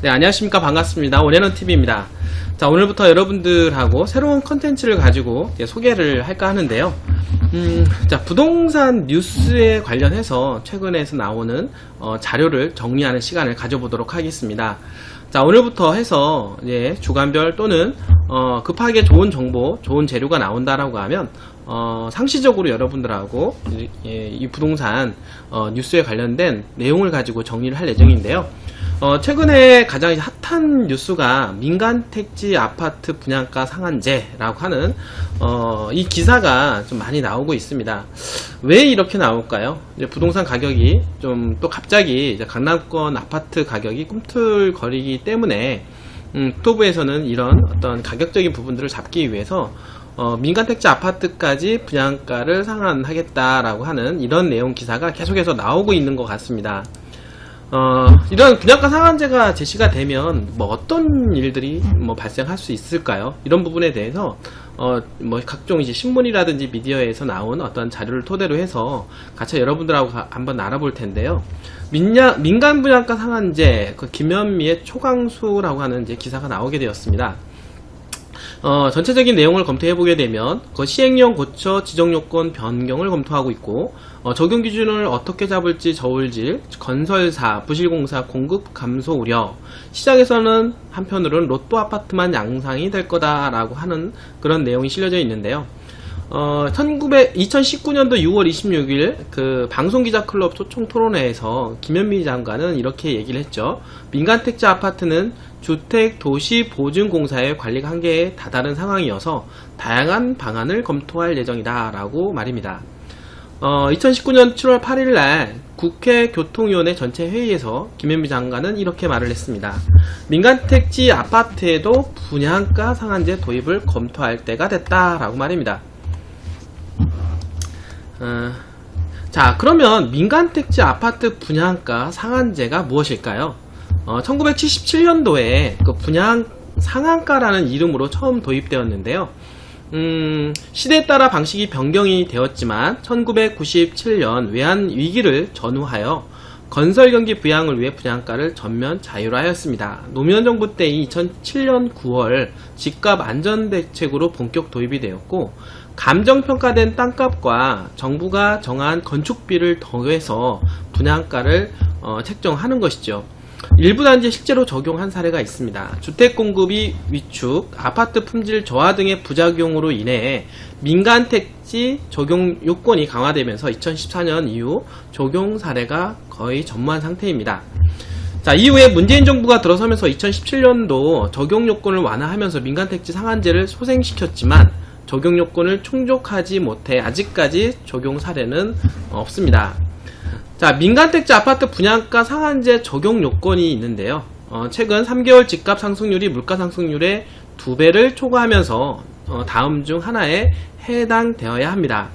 네, 안녕하십니까. 반갑습니다. 온앤온TV입니다. 자, 오늘부터 여러분들하고 새로운 컨텐츠를 가지고 소개를 할까 하는데요. 자, 부동산 뉴스에 관련해서 최근에서 나오는 자료를 정리하는 시간을 가져보도록 하겠습니다. 자, 오늘부터 해서 주간별 또는 급하게 좋은 정보, 좋은 재료가 나온다라고 하면 상시적으로 여러분들하고 이 부동산 뉴스에 관련된 내용을 가지고 정리를 할 예정인데요. 최근에 가장 핫한 뉴스가 민간택지 아파트 분양가 상한제라고 하는 이 기사가 좀 많이 나오고 있습니다. 왜 이렇게 나올까요? 이제 부동산 가격이 좀 또 갑자기 이제 강남권 아파트 가격이 꿈틀거리기 때문에 국토부에서는 이런 어떤 가격적인 부분들을 잡기 위해서 민간택지 아파트까지 분양가를 상한하겠다라고 하는 이런 내용 기사가 계속해서 나오고 있는 것 같습니다. 이런 분양가 상한제가 제시가 되면 어떤 일들이 발생할 수 있을까요? 이런 부분에 대해서 각종 이제 신문이라든지 미디어에서 나온 어떤 자료를 토대로 해서 같이 여러분들하고 한번 알아볼 텐데요. 민간 분양가 상한제, 김현미의 초강수라고 하는 이제 기사가 나오게 되었습니다. 전체적인 내용을 검토해보게 되면 시행령 고쳐 지정요건 변경을 검토하고 있고 적용 기준을 어떻게 잡을지 저울질, 건설사, 부실공사 공급 감소 우려, 시장에서는 한편으로는 로또 아파트만 양상이 될 거다라고 하는 그런 내용이 실려져 있는데요. 2019년도 6월 26일 그 방송기자클럽 소총토론회에서 김현미 장관은 이렇게 얘기를 했죠. 민간택지 아파트는 주택도시보증공사의 관리가 한계에 다다른 상황이어서 다양한 방안을 검토할 예정이다 라고 말입니다. 2019년 7월 8일날 국회 교통위원회 전체 회의에서 김현미 장관은 이렇게 말을 했습니다. 민간택지 아파트에도 분양가 상한제 도입을 검토할 때가 됐다라고 말입니다. 자, 그러면 민간택지 아파트 분양가 상한제가 무엇일까요? 1977년도에 그 분양 상한가라는 이름으로 처음 도입되었는데요. 시대에 따라 방식이 변경이 되었지만 1997년 외환위기를 전후하여 건설경기 부양을 위해 분양가를 전면 자율화하였습니다. 노무현 정부 때인 2007년 9월 집값 안전대책으로 본격 도입이 되었고 감정평가된 땅값과 정부가 정한 건축비를 더해서 분양가를 책정하는 것이죠. 일부 단지에 실제로 적용한 사례가 있습니다. 주택공급이 위축, 아파트 품질 저하 등의 부작용으로 인해 민간택지 적용 요건이 강화되면서 2014년 이후 적용 사례가 거의 전무한 상태입니다. 자, 이후에 문재인 정부가 들어서면서 2017년도 적용 요건을 완화하면서 민간택지 상한제를 소생시켰지만 적용 요건을 충족하지 못해 아직까지 적용 사례는 없습니다. 자, 민간택지 아파트 분양가 상한제 적용 요건이 있는데요. 최근 3개월 집값 상승률이 물가 상승률의 2배를 초과하면서 다음 중 하나에 해당되어야 합니다.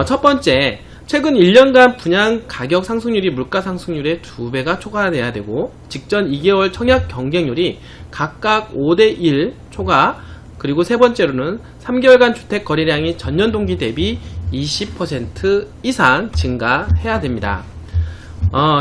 첫 번째, 최근 1년간 분양 가격 상승률이 물가 상승률의 2배가 초과돼야 되고 직전 2개월 청약 경쟁률이 각각 5대1 초과, 그리고 세 번째로는 3개월간 주택 거래량이 전년 동기 대비 20% 이상 증가해야 됩니다.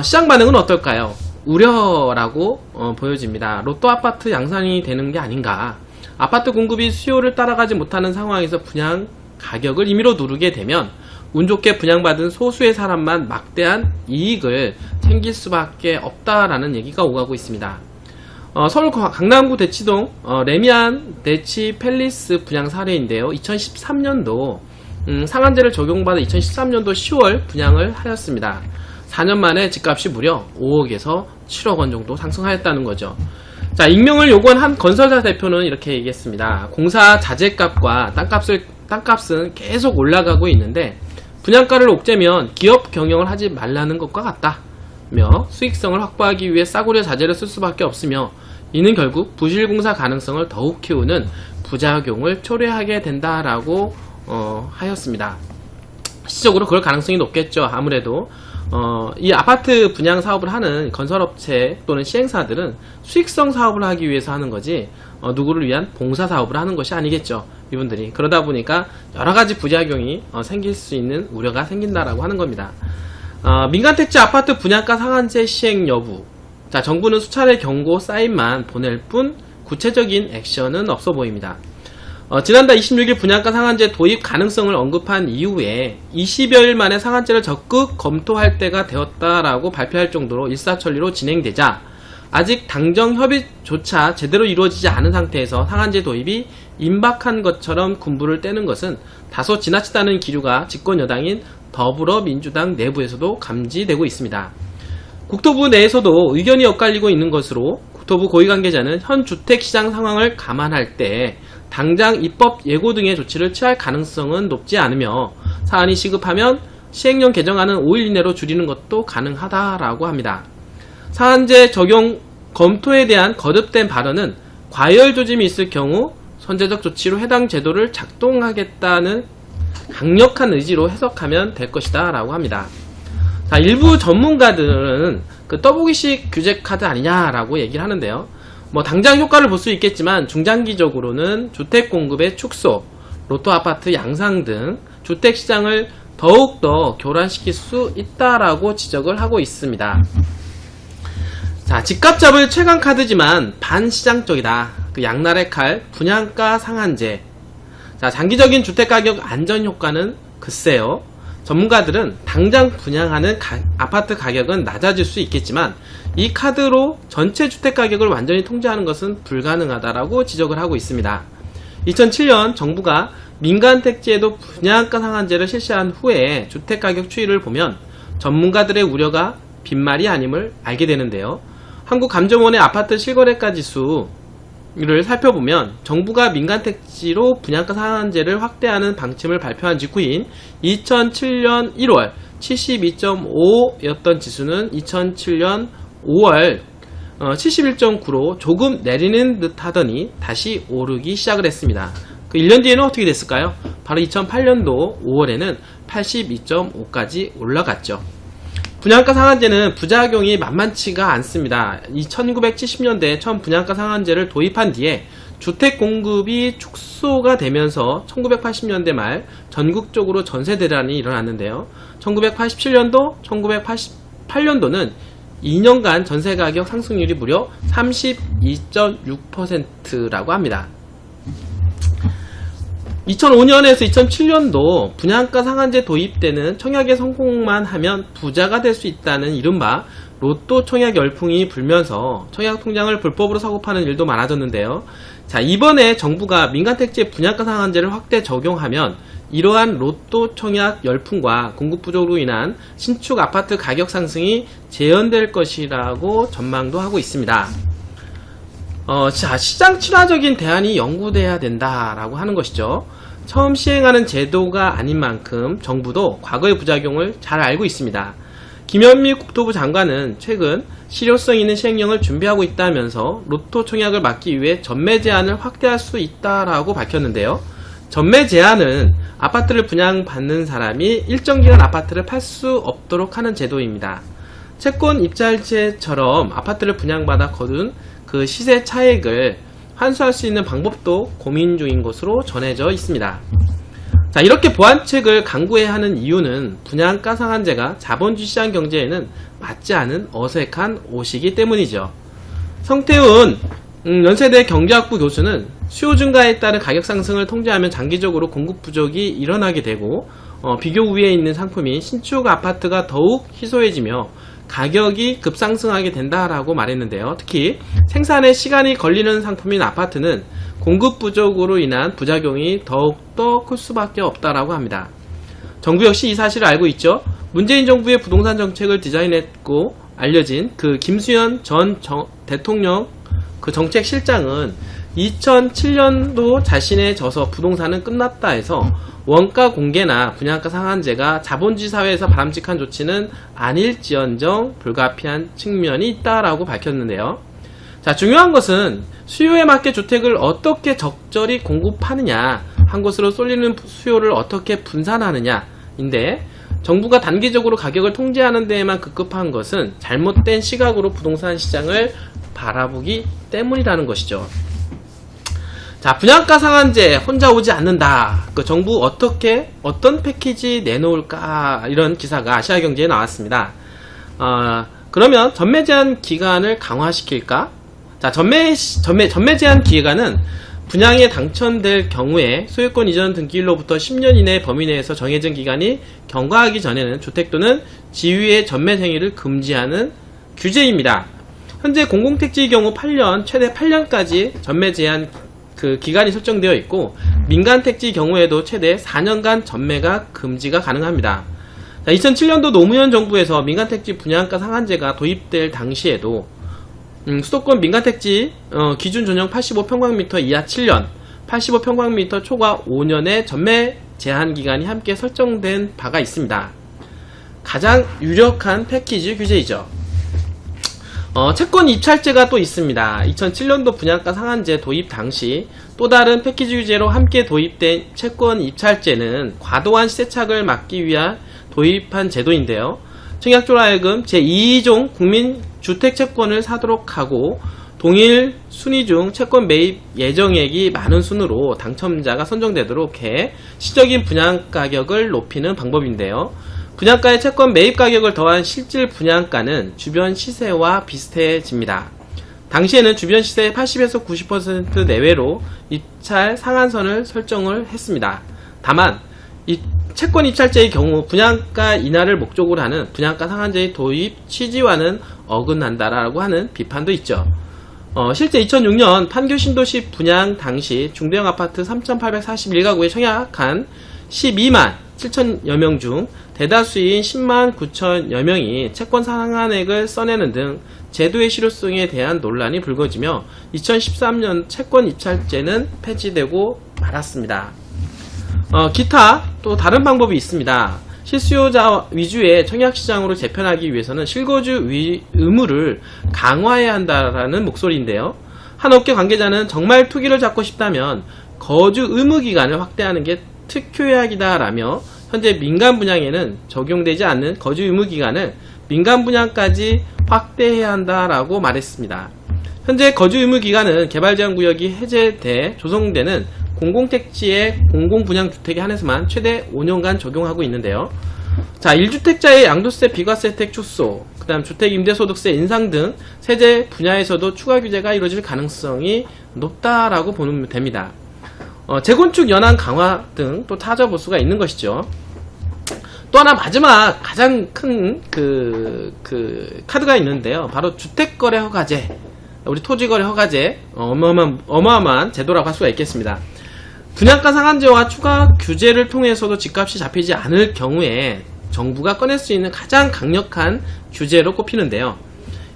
시장 반응은 어떨까요? 우려라고 보여집니다. 로또 아파트 양산이 되는 게 아닌가. 아파트 공급이 수요를 따라가지 못하는 상황에서 분양 가격을 임의로 누르게 되면 운 좋게 분양받은 소수의 사람만 막대한 이익을 챙길 수밖에 없다라는 얘기가 오가고 있습니다. 서울 강남구 대치동 레미안 대치 팰리스 분양 사례인데요. 2013년도 상한제를 적용받아 2013년도 10월 분양을 하였습니다. 4년 만에 집값이 무려 5억에서 7억 원 정도 상승하였다는 거죠. 자, 익명을 요구한 한 건설사 대표는 이렇게 얘기했습니다. 공사 자재값과 땅값은 계속 올라가고 있는데 분양가를 옥죄면 기업 경영을 하지 말라는 것과 같다며 수익성을 확보하기 위해 싸구려 자재를 쓸 수밖에 없으며 이는 결국 부실공사 가능성을 더욱 키우는 부작용을 초래하게 된다라고 하였습니다. 실질적으로 그럴 가능성이 높겠죠. 아무래도 이 아파트 분양 사업을 하는 건설업체 또는 시행사들은 수익성 사업을 하기 위해서 하는 거지 누구를 위한 봉사 사업을 하는 것이 아니겠죠. 이분들이. 그러다 보니까 여러가지 부작용이 생길 수 있는 우려가 생긴다라고 하는 겁니다. 민간택지 아파트 분양가 상한제 시행 여부. 자, 정부는 수차례 경고 사인만 보낼 뿐 구체적인 액션은 없어 보입니다. 지난달 26일 분양가 상한제 도입 가능성을 언급한 이후에 20여일 만에 상한제를 적극 검토할 때가 되었다라고 발표할 정도로 일사천리로 진행되자 아직 당정 협의조차 제대로 이루어지지 않은 상태에서 상한제 도입이 임박한 것처럼 군부를 떼는 것은 다소 지나치다는 기류가 집권 여당인 더불어민주당 내부에서도 감지되고 있습니다. 국토부 내에서도 의견이 엇갈리고 있는 것으로 국토부 고위 관계자는 현 주택시장 상황을 감안할 때 당장 입법 예고 등의 조치를 취할 가능성은 높지 않으며 사안이 시급하면 시행령 개정안은 5일 이내로 줄이는 것도 가능하다라고 합니다. 상한제 적용 검토에 대한 거듭된 발언은 과열 조짐이 있을 경우 선제적 조치로 해당 제도를 작동하겠다는 강력한 의지로 해석하면 될 것이다 라고 합니다. 자, 일부 전문가들은 그 떠보기식 규제 카드 아니냐라고 얘기를 하는데요. 당장 효과를 볼 수 있겠지만 중장기적으로는 주택 공급의 축소, 로또 아파트 양상 등 주택 시장을 더욱더 교란시킬 수 있다라고 지적을 하고 있습니다. 자, 집값 잡을 최강 카드지만 반시장적이다. 그 양날의 칼, 분양가 상한제. 자, 장기적인 주택가격 안전 효과는 글쎄요. 전문가들은 당장 분양하는 아파트 가격은 낮아질 수 있겠지만 이 카드로 전체 주택가격을 완전히 통제하는 것은 불가능하다라고 지적을 하고 있습니다. 2007년 정부가 민간 택지에도 분양가 상한제를 실시한 후에 주택가격 추이를 보면 전문가들의 우려가 빈말이 아님을 알게 되는데요. 한국감정원의 아파트 실거래가 지수를 살펴보면 정부가 민간 택지로 분양가 상한제를 확대하는 방침을 발표한 직후인 2007년 1월 72.5였던 지수는 2007년 5월 71.9로 조금 내리는 듯 하더니 다시 오르기 시작을 했습니다. 그 1년 뒤에는 어떻게 됐을까요? 바로 2008년도 5월에는 82.5까지 올라갔죠. 분양가 상한제는 부작용이 만만치가 않습니다. 1970년대에 처음 분양가 상한제를 도입한 뒤에 주택 공급이 축소가 되면서 1980년대 말 전국적으로 전세 대란이 일어났는데요. 1987년도, 1988년도는 2년간 전세 가격 상승률이 무려 32.6%라고 합니다. 2005년에서 2007년도 분양가 상한제 도입 때는 청약에 성공만 하면 부자가 될 수 있다는 이른바 로또 청약 열풍이 불면서 청약 통장을 불법으로 사고 파는 일도 많아졌는데요. 자, 이번에 정부가 민간택지의 분양가 상한제를 확대 적용하면 이러한 로또 청약 열풍과 공급 부족으로 인한 신축 아파트 가격 상승이 재현될 것이라고 전망도 하고 있습니다. 자, 시장 친화적인 대안이 연구돼야 된다라고 하는 것이죠. 처음 시행하는 제도가 아닌 만큼 정부도 과거의 부작용을 잘 알고 있습니다. 김현미 국토부 장관은 최근 실효성 있는 시행령을 준비하고 있다면서 로또 청약을 막기 위해 전매 제한을 확대할 수 있다라고 밝혔는데요. 전매 제한은 아파트를 분양받는 사람이 일정 기간 아파트를 팔 수 없도록 하는 제도입니다. 채권 입찰제처럼 아파트를 분양받아 거둔 그 시세 차익을 환수할 수 있는 방법도 고민 중인 것으로 전해져 있습니다. 자, 이렇게 보완책을 강구해야 하는 이유는 분양가 상한제가 자본주의 시장 경제에는 맞지 않은 어색한 옷이기 때문이죠. 성태훈 연세대 경제학부 교수는 수요 증가에 따른 가격 상승을 통제하면 장기적으로 공급 부족이 일어나게 되고 비교 우위에 있는 상품인 신축 아파트가 더욱 희소해지며 가격이 급상승하게 된다라고 말했는데요. 특히 생산에 시간이 걸리는 상품인 아파트는 공급 부족으로 인한 부작용이 더욱더 클 수밖에 없다라고 합니다. 정부 역시 이 사실을 알고 있죠. 문재인 정부의 부동산 정책을 디자인했고 알려진 그 김수현 전 대통령 그 정책실장은 2007년도 자신의 저서 부동산은 끝났다 해서 원가 공개나 분양가 상한제가 자본주의 사회에서 바람직한 조치는 아닐지언정 불가피한 측면이 있다라고 밝혔는데요. 자, 중요한 것은 수요에 맞게 주택을 어떻게 적절히 공급하느냐, 한 곳으로 쏠리는 수요를 어떻게 분산하느냐인데 정부가 단기적으로 가격을 통제하는 데에만 급급한 것은 잘못된 시각으로 부동산 시장을 바라보기 때문이라는 것이죠. 자, 분양가 상한제 혼자 오지 않는다. 그 정부 어떤 패키지 내놓을까 이런 기사가 아시아경제에 나왔습니다. 그러면 전매 제한 기간을 강화시킬까? 자, 전매 제한 기간은 분양에 당첨될 경우에 소유권 이전 등기일로부터 10년 이내 범위 내에서 정해진 기간이 경과하기 전에는 주택 또는 지위의 전매 행위를 금지하는 규제입니다. 현재 공공택지의 경우 8년, 최대 8년까지 전매 제한 기간이 설정되어 있고, 민간택지의 경우에도 최대 4년간 전매가 금지가 가능합니다. 2007년도 노무현 정부에서 민간택지 분양가 상한제가 도입될 당시에도 수도권 민간택지 기준 전용 85평방미터 이하 7년, 85평방미터 초과 5년의 전매 제한 기간이 함께 설정된 바가 있습니다. 가장 유력한 패키지 규제이죠. 채권 입찰제가 또 있습니다. 2007년도 분양가 상한제 도입 당시 또 다른 패키지 규제로 함께 도입된 채권 입찰제는 과도한 시세착을 막기 위한 도입한 제도인데요. 청약자로 하여금 제2종 국민주택채권을 사도록 하고 동일 순위 중 채권 매입 예정액이 많은 순으로 당첨자가 선정되도록 해 시적인 분양가격을 높이는 방법인데요. 분양가에 채권 매입 가격을 더한 실질 분양가는 주변 시세와 비슷해집니다. 당시에는 주변 시세의 80에서 90% 내외로 입찰 상한선을 설정을 했습니다. 다만 이 채권 입찰제의 경우 분양가 인하를 목적으로 하는 분양가 상한제의 도입 취지와는 어긋난다라고 하는 비판도 있죠. 실제 2006년 판교 신도시 분양 당시 중대형 아파트 3,841가구에 청약한 12만 7천여 명 중 대다수인 10만 9천여 명이 채권 상한액을 써내는 등 제도의 실효성에 대한 논란이 불거지며 2013년 채권 입찰제는 폐지되고 말았습니다. 기타 또 다른 방법이 있습니다. 실수요자 위주의 청약시장으로 재편하기 위해서는 실거주 의무를 강화해야 한다라는 목소리인데요. 한 업계 관계자는 정말 투기를 잡고 싶다면 거주 의무 기간을 확대하는 게 특효약이다라며 현재 민간 분양에는 적용되지 않는 거주 의무 기간을 민간 분양까지 확대해야 한다라고 말했습니다. 현재 거주 의무 기간은 개발제한구역이 해제돼 조성되는 공공택지의 공공분양주택에 한해서만 최대 5년간 적용하고 있는데요. 자, 1주택자의 양도세 비과세 혜택 축소, 그 다음 주택임대소득세 인상 등 세제 분야에서도 추가 규제가 이루어질 가능성이 높다라고 보면 됩니다. 재건축 연한 강화 등 또 찾아볼 수가 있는 것이죠. 또 하나 마지막 가장 큰 카드가 있는데요. 바로 주택거래 허가제, 우리 토지거래 허가제, 어마어마한 제도라고 할 수가 있겠습니다. 분양가 상한제와 추가 규제를 통해서도 집값이 잡히지 않을 경우에 정부가 꺼낼 수 있는 가장 강력한 규제로 꼽히는데요.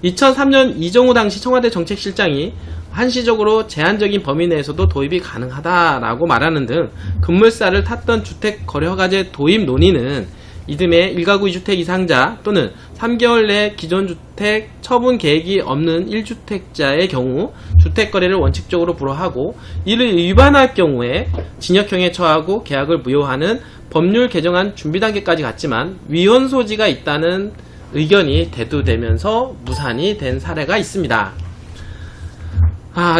2003년 이정우 당시 청와대 정책실장이 한시적으로 제한적인 범위 내에서도 도입이 가능하다라고 말하는 등 급물살을 탔던 주택거래허가제 도입 논의는 이듬해 1가구 2주택 이상자 또는 3개월 내 기존 주택 처분 계획이 없는 1주택자의 경우 주택거래를 원칙적으로 불허하고 이를 위반할 경우에 징역형에 처하고 계약을 무효하는 법률 개정안 준비 단계까지 갔지만 위헌 소지가 있다는 의견이 대두되면서 무산이 된 사례가 있습니다.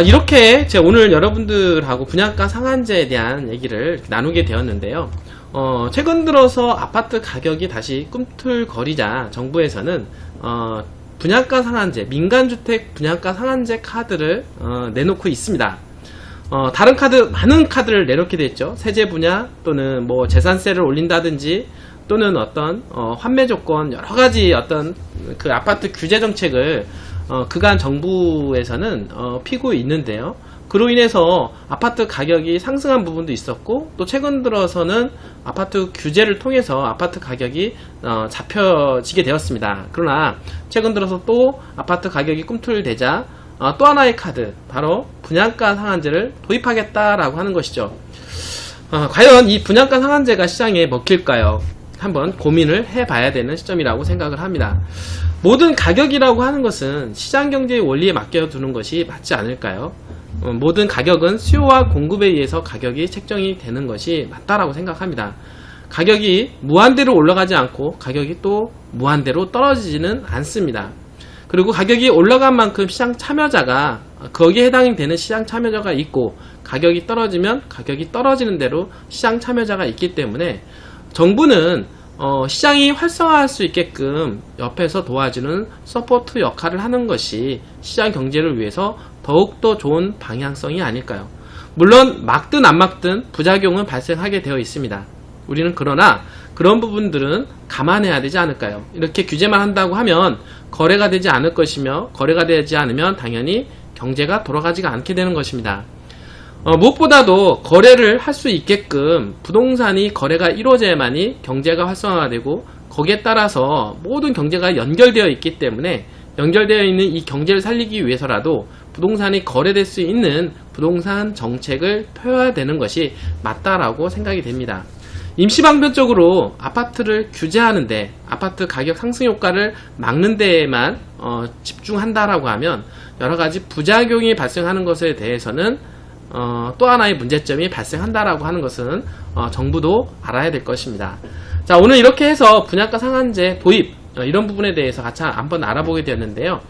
이렇게 제가 오늘 여러분들하고 분양가 상한제에 대한 얘기를 나누게 되었는데요. 최근 들어서 아파트 가격이 다시 꿈틀거리자 정부에서는 분양가 상한제, 민간주택 분양가 상한제 카드를 내놓고 있습니다. 다른 카드, 많은 카드를 내놓게 됐죠. 세제 분야 또는 뭐 재산세를 올린다든지 또는 어떤 환매 조건 여러가지 어떤 그 아파트 규제 정책을 그간 정부에서는 피고 있는데요. 그로 인해서 아파트 가격이 상승한 부분도 있었고 또 최근 들어서는 아파트 규제를 통해서 아파트 가격이 잡혀지게 되었습니다. 그러나 최근 들어서 또 아파트 가격이 꿈틀대자 또 하나의 카드, 바로 분양가 상한제를 도입하겠다라고 하는 것이죠. 과연 이 분양가 상한제가 시장에 먹힐까요? 한번 고민을 해봐야 되는 시점이라고 생각을 합니다. 모든 가격이라고 하는 것은 시장경제의 원리에 맡겨두는 것이 맞지 않을까요? 모든 가격은 수요와 공급에 의해서 가격이 책정이 되는 것이 맞다라고 생각합니다. 가격이 무한대로 올라가지 않고 가격이 또 무한대로 떨어지지는 않습니다. 그리고 가격이 올라간 만큼 시장 참여자가, 거기에 해당이 되는 시장 참여자가 있고 가격이 떨어지면 가격이 떨어지는 대로 시장 참여자가 있기 때문에 정부는 시장이 활성화할 수 있게끔 옆에서 도와주는 서포트 역할을 하는 것이 시장 경제를 위해서 더욱더 좋은 방향성이 아닐까요? 물론 막든 안 막든 부작용은 발생하게 되어 있습니다. 우리는 그러나 그런 부분들은 감안해야 되지 않을까요? 이렇게 규제만 한다고 하면 거래가 되지 않을 것이며, 거래가 되지 않으면 당연히 경제가 돌아가지가 않게 되는 것입니다. 무엇보다도 거래를 할 수 있게끔 부동산이 거래가 이루어져야만이 경제가 활성화가 되고, 거기에 따라서 모든 경제가 연결되어 있기 때문에 연결되어 있는 이 경제를 살리기 위해서라도 부동산이 거래될 수 있는 부동산 정책을 펴야 되는 것이 맞다라고 생각이 됩니다. 임시방편적으로 아파트를 규제하는데, 아파트 가격 상승 효과를 막는 데에만 집중한다라고 하면 여러가지 부작용이 발생하는 것에 대해서는 또 하나의 문제점이 발생한다라고 하는 것은 정부도 알아야 될 것입니다. 자, 오늘 이렇게 해서 분양가 상한제 도입 이런 부분에 대해서 같이 한번 알아보게 되었는데요.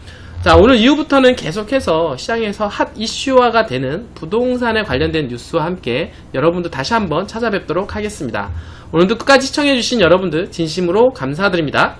자, 오늘 이후부터는 계속해서 시장에서 핫 이슈화가 되는 부동산에 관련된 뉴스와 함께 여러분들 다시 한번 찾아뵙도록 하겠습니다. 오늘도 끝까지 시청해주신 여러분들 진심으로 감사드립니다.